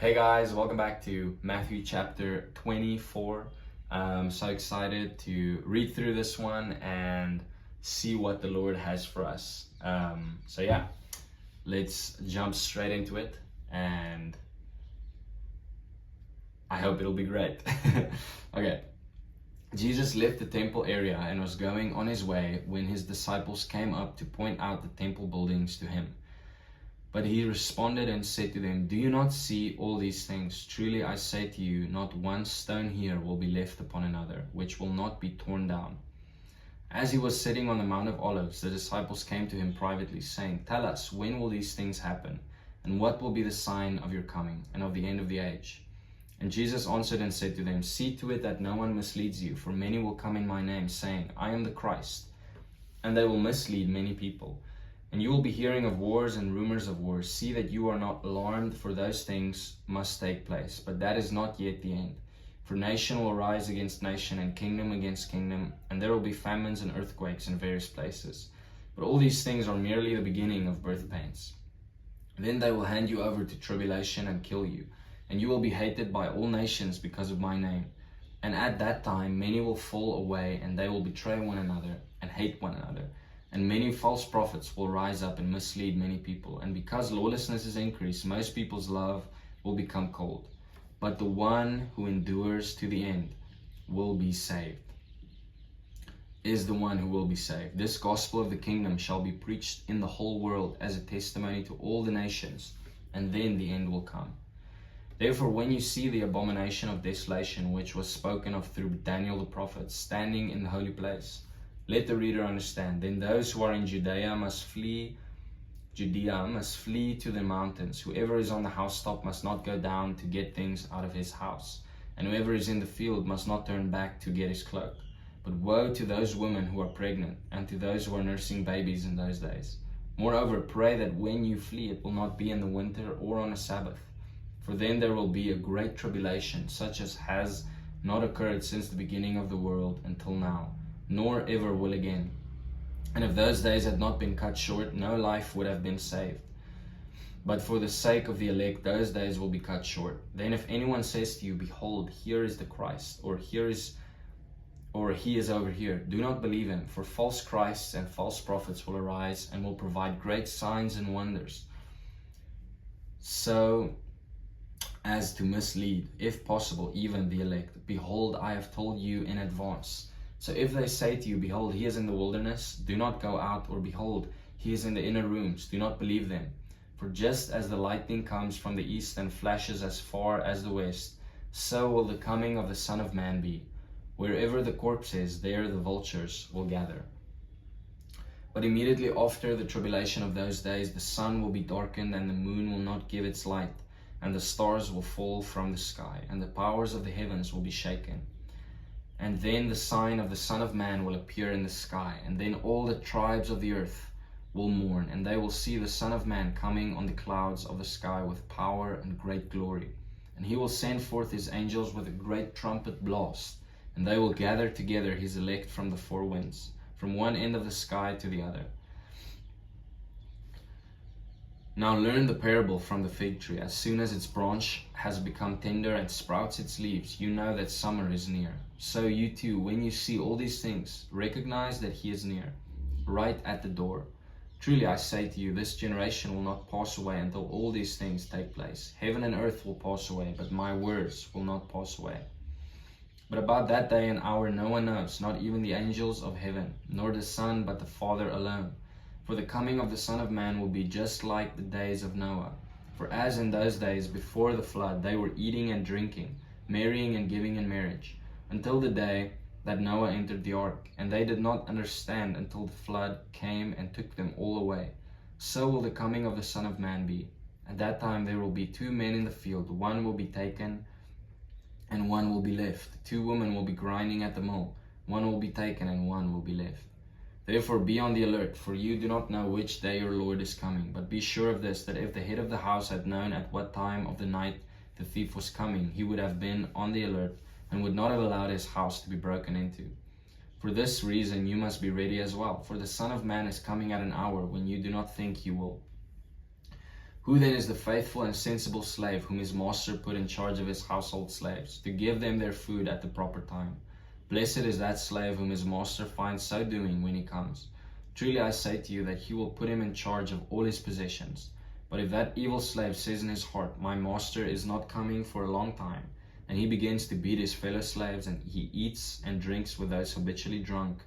Hey guys, welcome back to Matthew chapter 24. I'm so excited to read through this one and see what the Lord has for us. Let's jump straight into it, and I hope it'll be great. Okay. Jesus left the temple area and was going on his way when his disciples came up to point out the temple buildings to him. But he responded and said to them, "Do you not see all these things? Truly I say to you, not one stone here will be left upon another, which will not be torn down." As he was sitting on the Mount of Olives, the disciples came to him privately, saying, "Tell us, when will these things happen? And what will be the sign of your coming and of the end of the age?" And Jesus answered and said to them, "See to it that no one misleads you, for many will come in my name, saying, 'I am the Christ,' and they will mislead many people. And you will be hearing of wars and rumors of wars. See that you are not alarmed, for those things must take place. But that is not yet the end. For nation will rise against nation, and kingdom against kingdom, and there will be famines and earthquakes in various places. But all these things are merely the beginning of birth pains. Then they will hand you over to tribulation and kill you, and you will be hated by all nations because of my name. And at that time many will fall away, and they will betray one another and hate one another. And many false prophets will rise up and mislead many people. And because lawlessness is increased, most people's love will become cold. But the one who endures to the end will be saved. Is the one who will be saved. This gospel of the kingdom shall be preached in the whole world as a testimony to all the nations, and then the end will come. Therefore, when you see the abomination of desolation, which was spoken of through Daniel the prophet, standing in the holy place, let the reader understand. Then those who are in Judea must flee to the mountains. Whoever is on the housetop must not go down to get things out of his house. And whoever is in the field must not turn back to get his cloak. But woe to those women who are pregnant, and to those who are nursing babies in those days. Moreover, pray that when you flee, it will not be in the winter or on a Sabbath. For then there will be a great tribulation, such as has not occurred since the beginning of the world until now, nor ever will again. And if those days had not been cut short, no life would have been saved. But for the sake of the elect, those days will be cut short. Then if anyone says to you, 'Behold, here is the Christ,' or 'He is over here,' do not believe him. For false Christs and false prophets will arise and will provide great signs and wonders, so as to mislead, if possible, even the elect. Behold, I have told you in advance. So if they say to you, 'Behold, he is in the wilderness,' do not go out, or 'Behold, he is in the inner rooms,' do not believe them. For just as the lightning comes from the east and flashes as far as the west, so will the coming of the Son of Man be. Wherever the corpse is, there the vultures will gather. But immediately after the tribulation of those days, the sun will be darkened, and the moon will not give its light, and the stars will fall from the sky, and the powers of the heavens will be shaken. And then the sign of the Son of Man will appear in the sky, and then all the tribes of the earth will mourn, and they will see the Son of Man coming on the clouds of the sky with power and great glory. And he will send forth his angels with a great trumpet blast, and they will gather together his elect from the four winds, from one end of the sky to the other. Now learn the parable from the fig tree. As soon as its branch has become tender and sprouts its leaves, you know that summer is near. So you too, when you see all these things, recognize that he is near, right at the door. Truly I say to you, this generation will not pass away until all these things take place. Heaven and earth will pass away, but my words will not pass away. But about that day and hour no one knows, not even the angels of heaven, nor the Son, but the Father alone. For the coming of the Son of Man will be just like the days of Noah. For as in those days before the flood, they were eating and drinking, marrying and giving in marriage, until the day that Noah entered the ark. And they did not understand until the flood came and took them all away. So will the coming of the Son of Man be. At that time there will be two men in the field, one will be taken and one will be left. Two women will be grinding at the mill, one will be taken and one will be left. Therefore be on the alert, for you do not know which day your Lord is coming. But be sure of this, that if the head of the house had known at what time of the night the thief was coming, he would have been on the alert and would not have allowed his house to be broken into. For this reason you must be ready as well, for the Son of Man is coming at an hour when you do not think he will. Who then is the faithful and sensible slave whom his master put in charge of his household slaves, to give them their food at the proper time? Blessed is that slave whom his master finds so doing when he comes. Truly I say to you that he will put him in charge of all his possessions. But if that evil slave says in his heart, my master is not coming for a long time, and he begins to beat his fellow slaves, and he eats and drinks with those habitually drunk,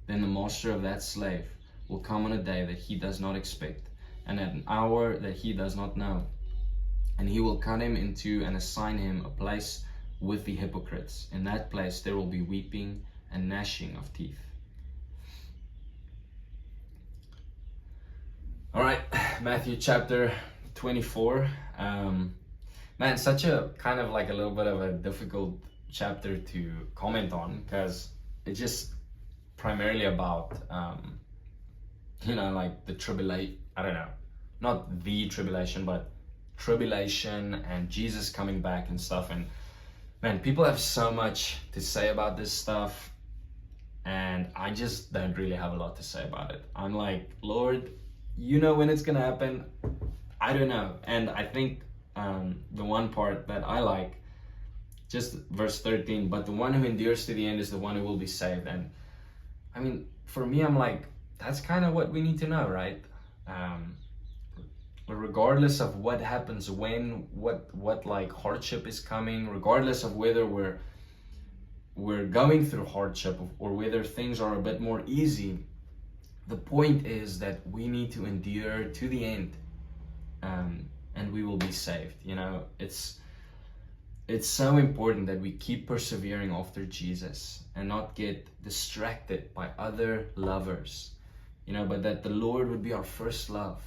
then the master of that slave will come on a day that he does not expect, and at an hour that he does not know. And he will cut him in two and assign him a place with the hypocrites. In that place there will be weeping and gnashing of teeth. All right, Matthew chapter 24. Man, such a kind of like a little bit of a difficult chapter to comment on, because it's just primarily about, like the tribulation, I don't know, not the tribulation, but tribulation and Jesus coming back and stuff. And man, people have so much to say about this stuff, and I just don't really have a lot to say about it. I'm like, Lord, you know when it's gonna happen. I don't know. And I think the one part that I like, just verse 13, but the one who endures to the end is the one who will be saved. And I mean, for me, I'm like, that's kind of what we need to know, right? Regardless of what happens, when, what like hardship is coming, regardless of whether we're going through hardship or whether things are a bit more easy, the point is that we need to endure to the end, and we will be saved. It's so important that we keep persevering after Jesus and not get distracted by other lovers, but that the Lord would be our first love,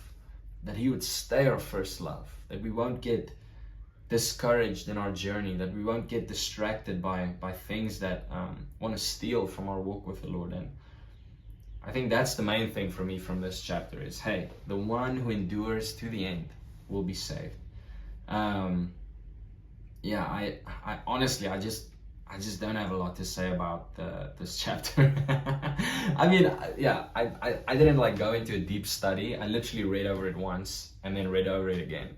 that He would stay our first love, that we won't get discouraged in our journey, that we won't get distracted by things that want to steal from our walk with the Lord. And I think that's the main thing for me from this chapter is, hey, the one who endures to the end will be saved. I honestly, I just don't have a lot to say about this chapter. I mean, I didn't like go into a deep study. I literally read over it once and then read over it again.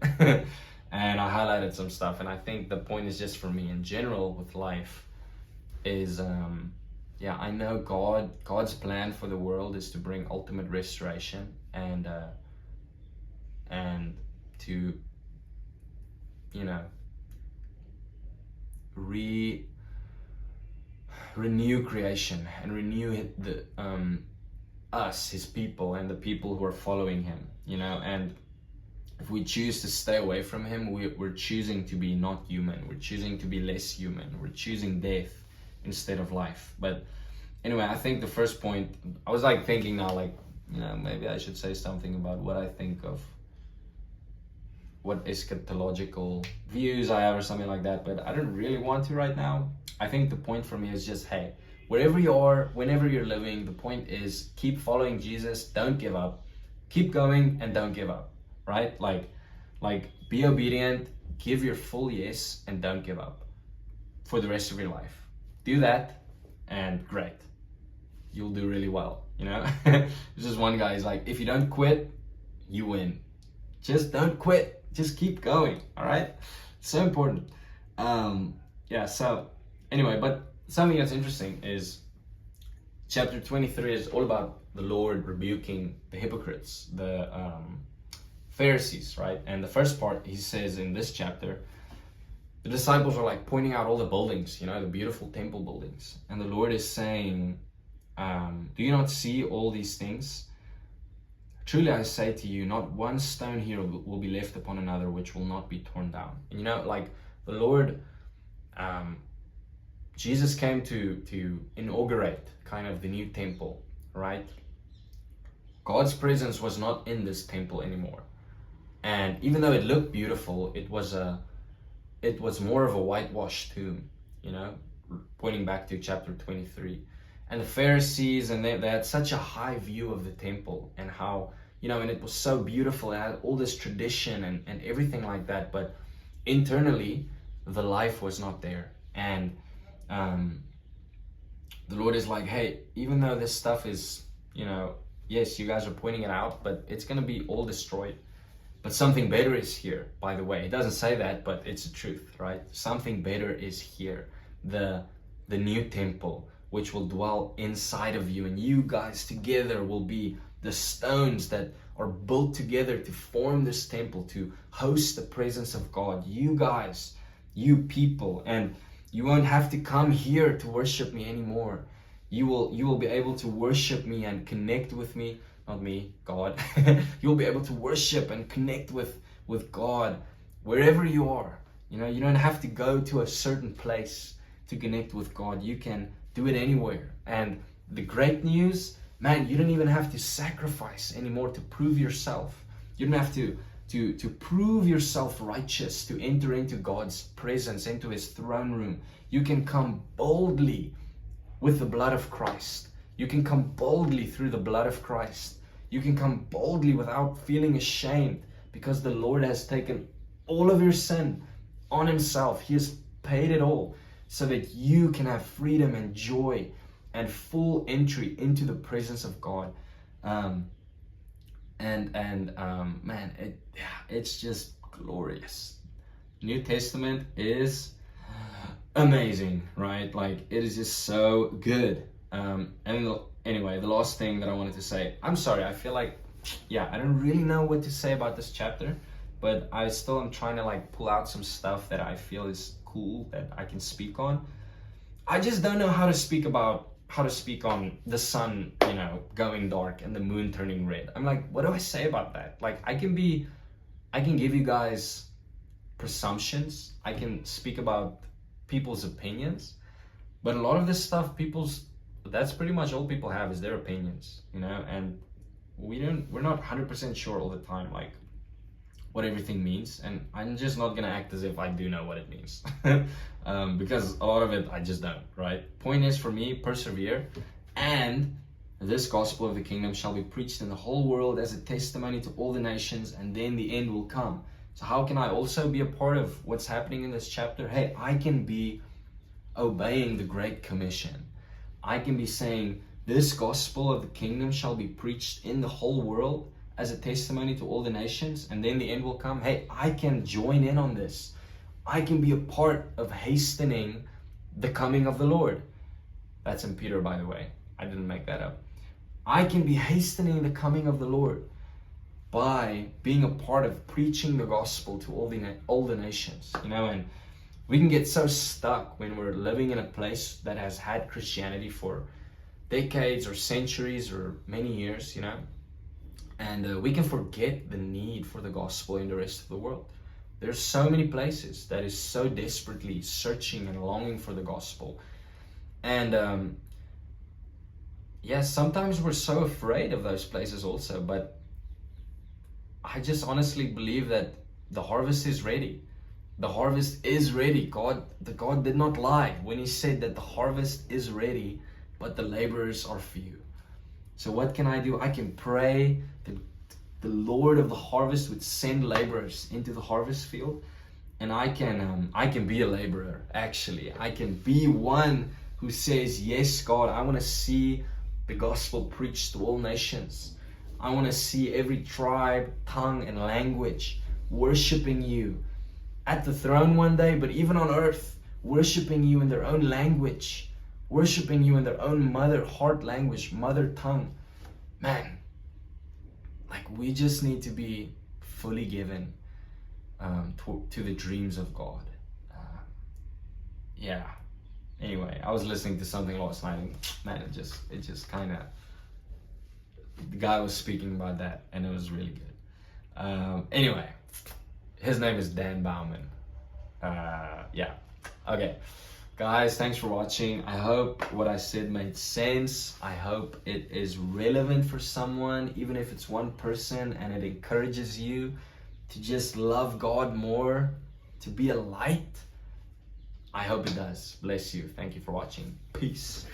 And I highlighted some stuff. And I think the point is just for me in general with life is, I know God's plan for the world is to bring ultimate restoration and to, renew creation and renew us, His people, and the people who are following Him, and if we choose to stay away from Him, we're choosing to be not human, we're choosing to be less human, we're choosing death instead of life. But anyway, I think the first point, I was like thinking now, like, maybe I should say something about what I think of what eschatological views I have or something like that, but I don't really want to right now. I think the point for me is just, hey, wherever you are, whenever you're living, the point is keep following Jesus, don't give up, keep going and don't give up, right? Like be obedient, give your full yes, and don't give up for the rest of your life. Do that and great, you'll do really well. There's this one guy, he's like, if you don't quit, you win. Just don't quit. Just keep going. All right. So important. So anyway, but something that's interesting is chapter 23 is all about the Lord rebuking the hypocrites, the Pharisees, right? And the first part, He says in this chapter, the disciples are like pointing out all the buildings, the beautiful temple buildings. And the Lord is saying, do you not see all these things? Truly I say to you, not one stone here will be left upon another which will not be torn down. And like the Lord, Jesus came to inaugurate kind of the new temple, right? God's presence was not in this temple anymore. And even though it looked beautiful, it was more of a whitewashed tomb, pointing back to chapter 23. And the Pharisees, and they had such a high view of the temple and how, and it was so beautiful. It had all this tradition and everything like that. But internally, the life was not there. And the Lord is like, hey, even though this stuff is, yes, you guys are pointing it out, but it's going to be all destroyed. But something better is here, by the way. It doesn't say that, but it's the truth, right? Something better is here. The new temple, which will dwell inside of you, and you guys together will be the stones that are built together to form this temple, to host the presence of God. You guys, you people, and you won't have to come here to worship me anymore. You will be able to worship me and connect with me, not me, God. You'll be able to worship and connect with God wherever you are. You know, you don't have to go to a certain place to connect with God. You can do it anywhere. And the great news, man, you don't even have to sacrifice anymore to prove yourself. You don't have to prove yourself righteous to enter into God's presence, into his throne room. You can come boldly with the blood of Christ. You can come boldly through the blood of Christ. You can come boldly without feeling ashamed, because the Lord has taken all of your sin on himself. He has paid it all so that you can have freedom and joy and full entry into the presence of God. Man, it's just glorious. New Testament is amazing, right? Like, it is just so good. Anyway, the last thing that I wanted to say, I'm sorry, I feel like, I don't really know what to say about this chapter, but I still am trying to like pull out some stuff that I feel is cool that I can speak on. I just don't know how to speak on the sun, you know, going dark and the moon turning red. I'm like, what do I say about that? Like, I can give you guys presumptions. I can speak about people's opinions, but a lot of this stuff, that's pretty much all people have is their opinions, you know, and we're not 100% sure all the time, like, what everything means, and I'm just not gonna act as if I do know what it means. Because a lot of it I just don't, right? Point is, for me, persevere, and this gospel of the kingdom shall be preached in the whole world as a testimony to all the nations, and then the end will come. So how can I also be a part of what's happening in this chapter? Hey, I can be obeying the Great Commission. I can be saying, this gospel of the kingdom shall be preached in the whole world as a testimony to all the nations, and then the end will come. Hey, I can join in on this. I can be a part of hastening the coming of the Lord. That's in Peter, by the way. I didn't make that up. I can be hastening the coming of the Lord by being a part of preaching the gospel to all the nations, you know. And we can get so stuck when we're living in a place that has had Christianity for decades or centuries or many years, you know, and we can forget the need for the gospel in the rest of the world. There's so many places that is so desperately searching and longing for the gospel. And sometimes we're so afraid of those places also, but I just honestly believe that the harvest is ready. The harvest is ready. God did not lie when he said that the harvest is ready, but the laborers are few. So what can I do? I can pray that the Lord of the harvest would send laborers into the harvest field, and I can be a laborer. Actually, I can be one who says, yes, God, I want to see the gospel preached to all nations. I want to see every tribe, tongue, and language worshiping you at the throne one day, but even on earth, worshiping you in their own language, worshiping you in their own mother tongue. Man, like, we just need to be fully given to the dreams of God. Anyway, I was listening to something last night, and man, it just kind of, the guy was speaking about that, and it was really good. Anyway, his name is Dan Bauman. Okay. Guys, thanks for watching. I hope what I said made sense. I hope it is relevant for someone, even if it's one person, and it encourages you to just love God more, to be a light. I hope it does. Bless you. Thank you for watching. Peace.